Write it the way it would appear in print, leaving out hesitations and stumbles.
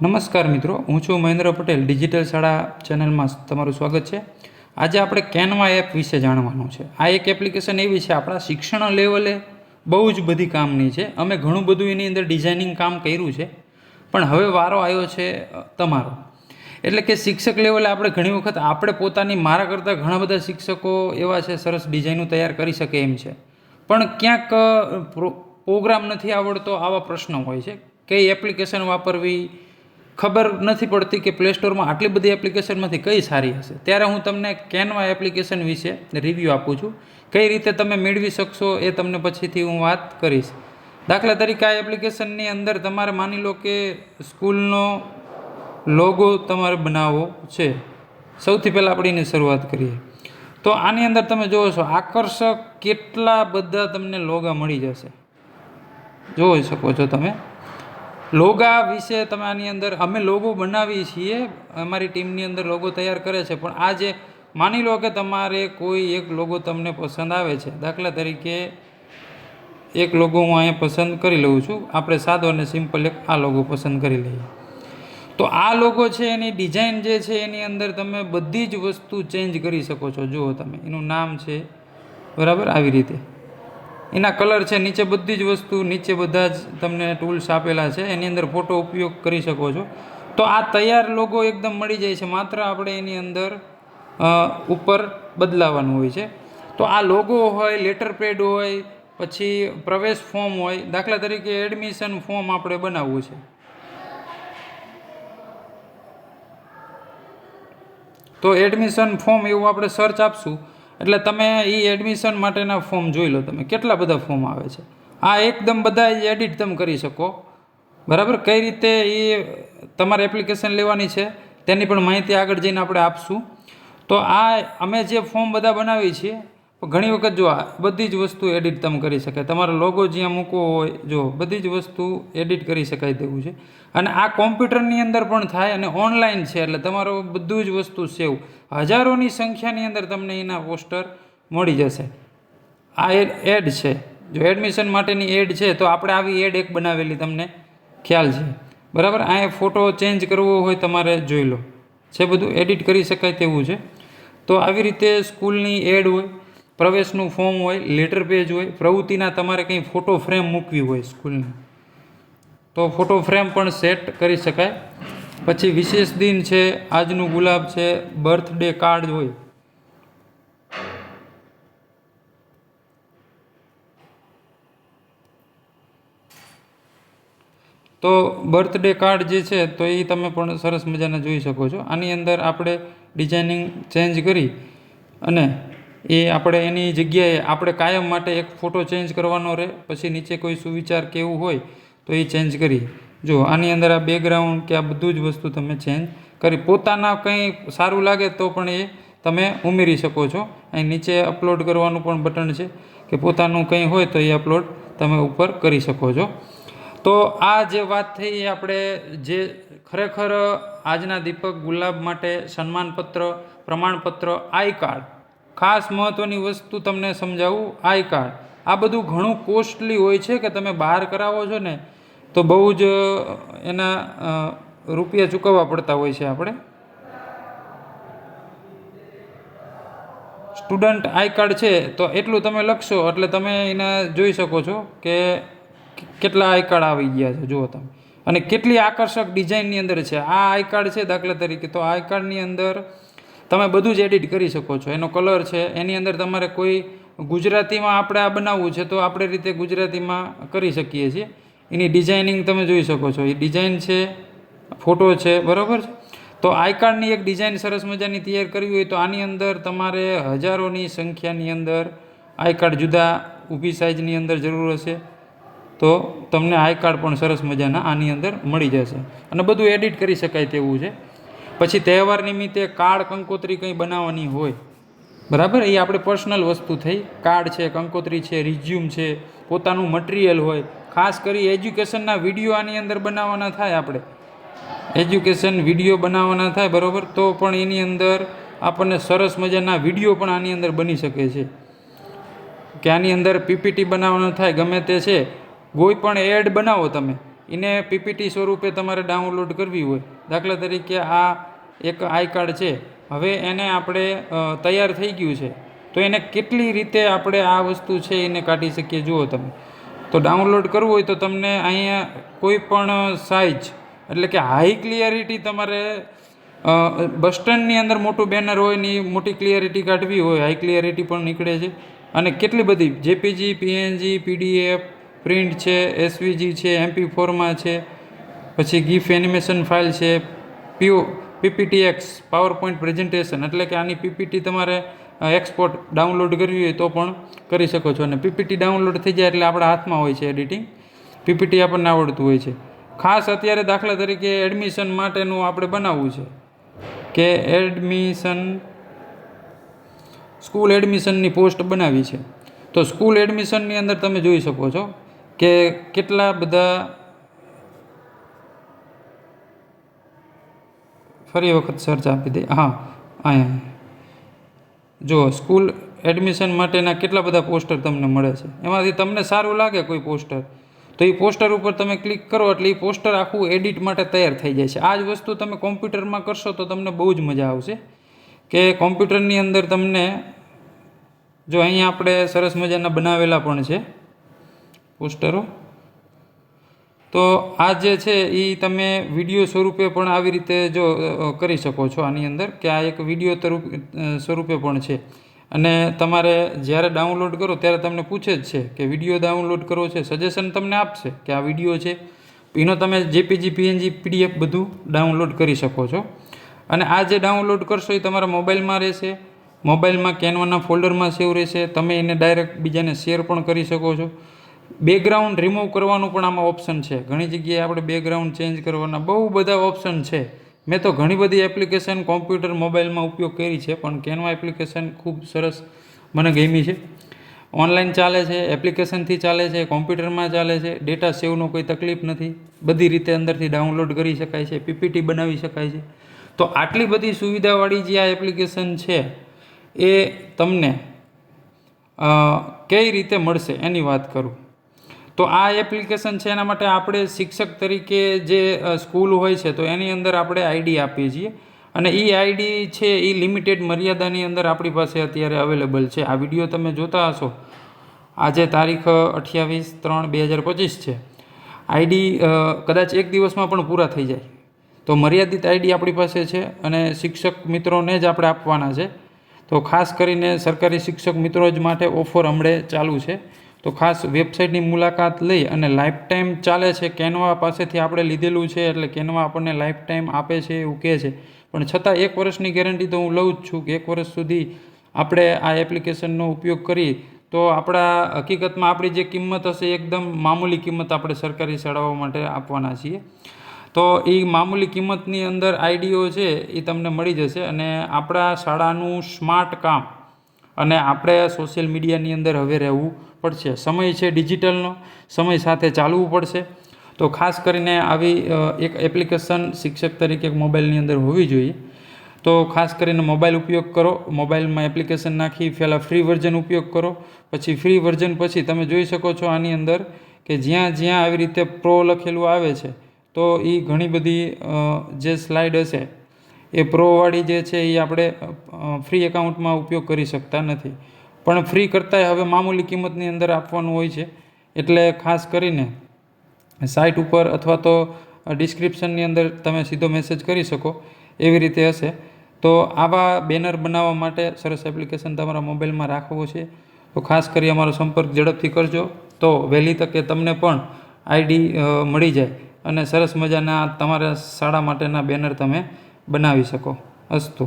નમસ્કાર મિત્રો, હું છું મહેન્દ્ર પટેલ. ડિજિટલ શાળા ચેનલમાં તમારું સ્વાગત છે. આજે આપણે કેનવા એપ વિશે જાણવાનું છે. આ એક એપ્લિકેશન એવી છે આપણા શિક્ષણ લેવલે બહુ જ બધી કામની છે. અમે ઘણું બધું એની અંદર ડિઝાઇનિંગ કામ કર્યું છે, પણ હવે વારો આવ્યો છે તમારો. એટલે કે શિક્ષક લેવલે આપણે ઘણી વખત આપણે પોતાની મારા કરતાં ઘણા બધા શિક્ષકો એવા છે સરસ ડિઝાઇનો તૈયાર કરી શકે એમ છે, પણ ક્યાંક પ્રોગ્રામ નથી આવડતો, આવા પ્રશ્નો હોય છે. કઈ એપ્લિકેશન વાપરવી ખબર નથી પડતી કે પ્લે સ્ટોરમાં આટલી બધી એપ્લિકેશનમાંથી કઈ સારી હશે. ત્યારે હું તમને કેનવા એપ્લિકેશન વિશે રિવ્યૂ આપું છું. કઈ રીતે તમે મેળવી શકશો એ તમને પછીથી હું વાત કરીશ. દાખલા તરીકે આ એપ્લિકેશનની અંદર તમારે માની લો કે સ્કૂલનો લોગો તમારે બનાવવો છે. સૌથી પહેલાં આપણે એની શરૂઆત કરીએ તો આની અંદર તમે જોવો છો આકર્ષક કેટલા બધા તમને લોગા મળી જશે, જોઈ શકો છો તમે. લોગા વિશે તમે આની અંદર અમે લોગો બનાવીએ છીએ, અમારી ટીમની અંદર લોગો તૈયાર કરે છે, પણ આ જે માની લો કે તમારે કોઈ એક લોગો તમને પસંદ આવે છે. દાખલા તરીકે એક લોગો હું અહીંયા પસંદ કરી લઉં છું. આપણે સાદો અને સિમ્પલ એક આ લોગો પસંદ કરી લઈએ. તો આ લોગો છે એની ડિઝાઇન જે છે એની અંદર તમે બધી જ વસ્તુ ચેન્જ કરી શકો છો. જુઓ તમે, એનું નામ છે બરાબર, આવી રીતે એના કલર છે, નીચે બધી જ વસ્તુ, નીચે બધા જ તમને ટૂલ્સ આપેલા છે, એની અંદર ફોટો ઉપયોગ કરી શકો છો. તો આ તૈયાર લોગો એકદમ મળી જાય છે, માત્ર આપણે એની અંદર ઉપર બદલાવાનું હોય છે. તો આ લોગો હોય, લેટર પેડ હોય, પછી પ્રવેશ ફોર્મ હોય. દાખલા તરીકે એડમિશન ફોર્મ આપણે બનાવવું છે, તો એડમિશન ફોર્મ એવું આપણે સર્ચ આપશું એટલે તમે એ એડમિશન માટેના ફોર્મ જોઈ લો. તમે કેટલા બધા ફોર્મ આવે છે. આ એકદમ બધા જ એડિટ તમે કરી શકો, બરાબર. કઈ રીતે એ તમારે એપ્લિકેશન લેવાની છે તેની પણ માહિતી આગળ જઈને આપણે આપશું. તો આ અમે જે ફોર્મ બધા બનાવીએ છીએ, ઘણી વખત જો આ બધી જ વસ્તુ એડિટ તમે કરી શકાય. તમારો લોગો જ્યાં મૂકવો હોય, જો બધી જ વસ્તુ એડિટ કરી શકાય તેવું છે. અને આ કોમ્પ્યુટરની અંદર પણ થાય અને ઓનલાઈન છે, એટલે તમારો બધું જ વસ્તુ સેવ હજારોની સંખ્યાની અંદર તમને એના પોસ્ટર મળી જશે. આ એડ છે, જો એડમિશન માટેની એડ છે, તો આપણે આવી એડ એક બનાવેલી તમને ખ્યાલ છે, બરાબર. આ ફોટો ચેન્જ કરવો હોય તમારે જોઈ લો છે, બધું એડિટ કરી શકાય તેવું છે. તો આવી રીતે સ્કૂલની એડ હોય, પ્રવેશનું ફોર્મ હોય, લેટર પેજ હોય, પ્રવૃત્તિના તમારે કંઈ ફોટો ફ્રેમ મૂકવી હોય સ્કૂલની, તો ફોટો ફ્રેમ પણ સેટ કરી શકાય. પછી વિશેષ દિન છે, આજનું ગુલાબ છે, બર્થડે કાર્ડ હોય, તો બર્થડે કાર્ડ જે છે તો એ તમે પણ સરસ મજાના જોઈ શકો છો. આની અંદર આપણે ડિઝાઇનિંગ ચેન્જ કરી અને એ આપણે એની જગ્યાએ આપણે કાયમ માટે એક ફોટો ચેન્જ કરવાનો રહે, પછી નીચે કોઈ સુવિચાર કે એવું હોય તો એ ચેન્જ કરીએ. જો આની અંદર આ બેકગ્રાઉન્ડ કે આ બધું જ વસ્તુ તમે ચેન્જ કરી પોતાના કંઈ સારું લાગે તો પણ એ તમે ઉમેરી શકો છો. અહીં નીચે અપલોડ કરવાનું પણ બટન છે કે પોતાનું કંઈ હોય તો એ અપલોડ તમે ઉપર કરી શકો છો. તો આ જે વાત થઈ એ આપણે જે ખરેખર આજના દીપક ગુલાબ માટે સન્માનપત્ર, પ્રમાણપત્ર, આઈ કાર્ડ, ખાસ મહત્ત્વની વસ્તુ તમને સમજાવું, આઈ કાર્ડ આ બધું ઘણું કોસ્ટલી હોય છે કે તમે બહાર કરાવો છો ને તો બહુ જ એના રૂપિયા ચૂકવવા પડતા હોય છે. આપણે સ્ટુડન્ટ આઈ કાર્ડ છે તો એટલું તમે લખશો એટલે તમે એને જોઈ શકો છો કે કેટલા આઈ કાર્ડ આવી ગયા છે, જુઓ તમે, અને કેટલી આકર્ષક ડિઝાઇનની અંદર છે. આ આઈ કાર્ડ છે દાખલા તરીકે, તો આઈ કાર્ડની અંદર તમે બધું જ એડિટ કરી શકો છો. એનો કલર છે, એની અંદર તમારે કોઈ ગુજરાતીમાં આપણે આ બનાવવું છે તો આપણે રીતે ગુજરાતીમાં કરી શકીએ છીએ. એની ડિઝાઇનિંગ તમે જોઈ શકો છો, એ ડિઝાઇન છે, ફોટો છે, બરાબર છે. તો આઈ કાર્ડની એક ડિઝાઇન સરસ મજાની તૈયાર કરવી હોય તો આની અંદર તમારે હજારોની સંખ્યાની અંદર આઈ કાર્ડ જુદા ઊભી સાઇઝની અંદર જરૂર હશે, તો તમને આઈ કાર્ડ પણ સરસ મજાના આની અંદર મળી જશે અને બધું એડિટ કરી શકાય તેવું છે. પછી તહેવાર નિમિત્તે કાર્ડ, કંકોત્રી કંઈ બનાવવાની હોય, બરાબર, એ આપણે પર્સનલ વસ્તુ થઈ. કાર્ડ છે, કંકોત્રી છે, રિઝ્યુમ છે, પોતાનું મટીરિયલ હોય, ખાસ કરી એજ્યુકેશનના વિડીયો આની અંદર બનાવવાના થાય, આપણે એજ્યુકેશન વિડીયો બનાવવાના થાય, બરાબર, તો પણ એની અંદર આપણને સરસ મજાના વિડીયો પણ આની અંદર બની શકે છે. કે આની અંદર પીપીટી બનાવવાનું થાય, ગમે તે છે, કોઈ પણ એડ બનાવો તમે એને પીપીટી સ્વરૂપે તમારે ડાઉનલોડ કરવી હોય, દાખલા તરીકે આ એક આઈ કાર્ડ છે, હવે એને આપણે તૈયાર થઈ ગયું છે, તો એને કેટલી રીતે આપણે આ વસ્તુ છે એને કાઢી શકીએ. જુઓ તમે, તો ડાઉનલોડ કરવું હોય તો તમને અહીંયા કોઈ પણ સાઇઝ એટલે કે હાઈ ક્લિયરિટી તમારે બસ સ્ટેન્ડની અંદર મોટું બેનર હોય ને મોટી ક્લિયરિટી કાઢવી હોય, હાઈ ક્લિયરિટી પણ નીકળે છે. અને કેટલી બધી જેપીજી, પીએનજી, પીડીએફ, પ્રિન્ટ છે, એસવીજી છે, MP4માં છે, પછી ગીફ એનિમેશન ફાઇલ છે, પીપીટીએક્સ પાવર પોઈન્ટ પ્રેઝન્ટેશન, એટલે કે આની પીપીટી તમારે એક્સપોર્ટ ડાઉનલોડ કરવી હોય તો પણ કરી શકો છો. અને પીપીટી ડાઉનલોડ થઈ જાય એટલે આપણા હાથમાં હોય છે એડિટિંગ, પીપીટી આપણને આવડતું હોય છે. ખાસ અત્યારે દાખલા તરીકે એડમિશન માટેનું આપણે બનાવવું છે કે સ્કૂલ એડમિશનની પોસ્ટ બનાવી છે, તો સ્કૂલ એડમિશનની અંદર તમે જોઈ શકો છો કે કેટલા બધા, ફરી વખત સર્ચ આપી દે, હા અહીંયા જો સ્કૂલ એડમિશન માટેના કેટલા બધા પોસ્ટર તમને મળે છે. એમાંથી તમને સારું લાગે કોઈ પોસ્ટર, તો એ પોસ્ટર ઉપર તમે ક્લિક કરો એટલે એ પોસ્ટર આખું એડિટ માટે તૈયાર થઈ જાય છે. આ જ વસ્તુ તમે કોમ્પ્યુટરમાં કરશો તો તમને બહુ જ મજા આવશે કે કોમ્પ્યુટરની અંદર તમને, જો અહીંયા આપણે સરસ મજાના બનાવેલા પણ છે પોસ્ટરો, તો આ જે છે એ તમે વિડીયો સ્વરૂપે પણ આવી રીતે જો કરી શકો છો આની અંદર, કે આ એક વિડીયો સ્વરૂપે પણ છે. અને તમારે જ્યારે ડાઉનલોડ કરો ત્યારે તમને પૂછે જ છે કે વિડીયો ડાઉનલોડ કરવો છે, સજેશન તમને આપશે કે આ વિડીયો છે, એનો તમે જેપીજી, પીએનજી, પીડીએફ બધું ડાઉનલોડ કરી શકો છો. અને આ જે ડાઉનલોડ કરશો એ તમારા મોબાઈલમાં રહેશે, મોબાઈલમાં કેનવાના ફોલ્ડરમાં સેવ રહેશે, તમે એને ડાયરેક્ટ બીજાને શેર પણ કરી શકો છો. બેકગ્રાઉન્ડ રિમૂવ કરવાનું પણ આમાં ઓપ્શન છે. ઘણી જગ્યાએ આપણે બેકગ્રાઉન્ડ ચેન્જ કરવાના બહુ બધા ઓપ્શન છે. મેં તો ઘણી બધી એપ્લિકેશન કોમ્પ્યુટર, મોબાઈલમાં ઉપયોગ કરી છે, પણ કેનવા એપ્લિકેશન ખૂબ સરસ મને ગમી છે. ઓનલાઈન ચાલે છે, એપ્લિકેશનથી ચાલે છે, કોમ્પ્યુટરમાં ચાલે છે, ડેટા સેવનો કોઈ તકલીફ નથી, બધી રીતે અંદરથી ડાઉનલોડ કરી શકાય છે, પીપીટી બનાવી શકાય છે. તો આટલી બધી સુવિધાવાળી જે આ એપ્લિકેશન છે એ તમને કઈ રીતે મળશે એની વાત કરું તો આ એપ્લિકેશન છે એના માટે આપણે શિક્ષક તરીકે જે સ્કૂલ હોય છે તો એની અંદર આપણે આઈડી આપીએ છીએ, અને એ આઈડી છે એ લિમિટેડ મર્યાદાની અંદર આપણી પાસે અત્યારે અવેલેબલ છે. આ વિડીયો તમે જોતા હશો, આજે તારીખ 28/3/2025 છે. આઈડી કદાચ એક દિવસમાં પણ પૂરા થઈ જાય, તો મર્યાદિત આઈડી આપણી પાસે છે અને શિક્ષક મિત્રોને જ આપણે આપવાના છે. તો ખાસ કરીને સરકારી શિક્ષક મિત્રો જ માટે ઓફર હમણે ચાલુ છે. તો ખાસ વેબસાઇટની મુલાકાત લઈ અને લાઈફ ટાઈમ ચાલે છે, કેનવા પાસેથી આપણે લીધેલું છે એટલે કેનવા આપણને લાઈફ ટાઈમ આપે છે એવું કહે છે, પણ છતાં 1 વર્ષની ગેરંટી તો હું લઉં જ છું કે 1 વર્ષ સુધી આપણે આ એપ્લિકેશનનો ઉપયોગ કરી તો આપણા હકીકતમાં આપણી જે કિંમત હશે એકદમ મામૂલી કિંમત આપણે સરકારી શાળાઓ માટે આપવાના છીએ. તો એ મામૂલી કિંમતની અંદર આઈડીઓ છે એ તમને મળી જશે. અને આપણા શાળાનું સ્માર્ટ કામ અને આપણે સોશિયલ મીડિયાની અંદર હવે રહેવું પડશે. સમય છે ડિજિટલનો, સમય સાથે ચાલવું પડશે. તો ખાસ કરીને આવી એક એપ્લિકેશન શિક્ષક તરીકે મોબાઈલની અંદર હોવી જોઈએ. તો ખાસ કરીને મોબાઈલ ઉપયોગ કરો, મોબાઈલમાં એપ્લિકેશન નાખી પહેલાં ફ્રી વર્ઝન ઉપયોગ કરો, પછી ફ્રી વર્ઝન પછી તમે જોઈ શકો છો આની અંદર કે જ્યાં જ્યાં આવી રીતે પ્રો લખેલું આવે છે તો એ ઘણી બધી જે સ્લાઇડ હશે એ પ્રોવાળી જે છે એ આપણે ફ્રી એકાઉન્ટમાં ઉપયોગ કરી શકતા નથી, પણ ફ્રી કરતાંય હવે મામૂલી કિંમતની અંદર આપવાનું હોય છે. એટલે ખાસ કરીને સાઇટ ઉપર અથવા તો ડિસ્ક્રિપ્શનની અંદર તમે સીધો મેસેજ કરી શકો એવી રીતે હશે. તો આવા બેનર બનાવવા માટે સરસ એપ્લિકેશન તમારા મોબાઈલમાં રાખવો છે તો ખાસ કરી અમારો સંપર્ક ઝડપથી કરજો, તો વહેલી તકે તમને પણ આઈડી મળી જાય અને સરસ મજાના તમારા શાળા માટેના બેનર તમે બનાવી શકો. અસ્તુ.